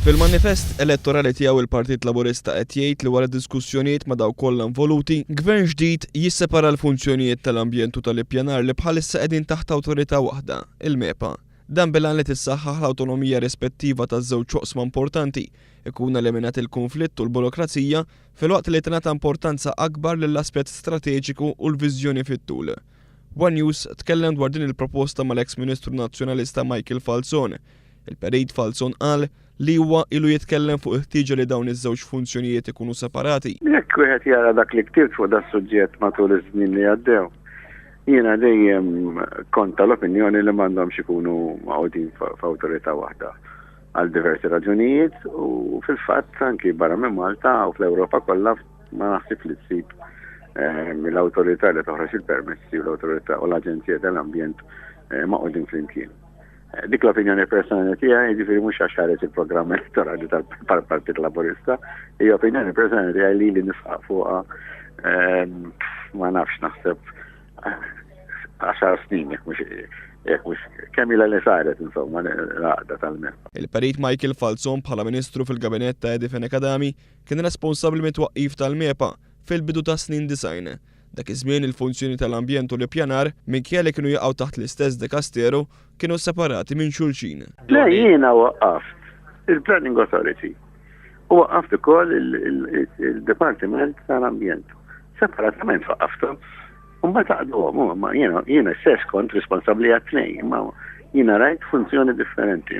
Fil-manifest elettorali tiegħu il-Partit Laburista qed jgħid li wara diskussjonijiet ma' dawk kollha involuti, gvern ġdid jissepara l-funzjonijiet tal-ambjent u tal-ippjanar li bħalissa qegħdin taħt awtorità waħda, il-MEPA. Dan bilan li tissaħħaħ l-awtonomija rispettiva taż-żewġ oqsma importanti, ikun eliminat il-konflitt u l-burokrazija filwaqt li tingħata importanza akbar lill-aspett strateġiku u l-viżjoni fit-tul. One News tkellem dwar din il-proposta mal-eks Ministru Nazzjonalista Michael Falzon. Il-Perit Falzon qal li huwa ilu jitkellem fuq il-ħtieġa li dawn iż-żewġ funzjonijiet ikunu separati. Jekk wieħed jara dak li ktibt fuq da suġġett matul iż-żmien li għaddew, jiena dejjem kont tal-opinjoni li m'għandhomx ikunu maqgħudin f'awtorità waħda għal diversi raġunijiet u fil-fatt anki barra minn Malta u fl-Ewropa kollha ma naħsib li tsib mill-awtorità li toħroġ il-permessi u l-awtorità u l-Aġenzija tal-Ambjent maqgħudin flimkien. Dik l-opinjoni personali tiegħi jiġifieri mhux għax ħareġ il-programm elettorali tal-Partit Laburista, hija opinjoni personali tiegħi li nisħaq fuqha ma nafx naħseb 10 snin jekk mhux kemm ilha li saret insomma l-għaqda tal-MEPA. Il-Perit Michael Falzon bħala Ministru fil-Gabinett ta' Edifen Akadami kien responsabbli mit-twaqqif tal-MEPA fil-bidu ta' snin 90. Dak iż-żmien il-funzjoni tal-ambjent u l-ippjanar minkejja li kienu jaqgħu taħt l-istess dikasteru kienu separati minn xulxin. Le jiena waqqaft il-Planning Authority u waqqaft ukoll il-Dipartiment tal-Ambjent. Separatament waqqafthom u mbagħad taqduhom jiena stess kont responsabbli għat-tnejn, imma jiena rajt funzjoni differenti.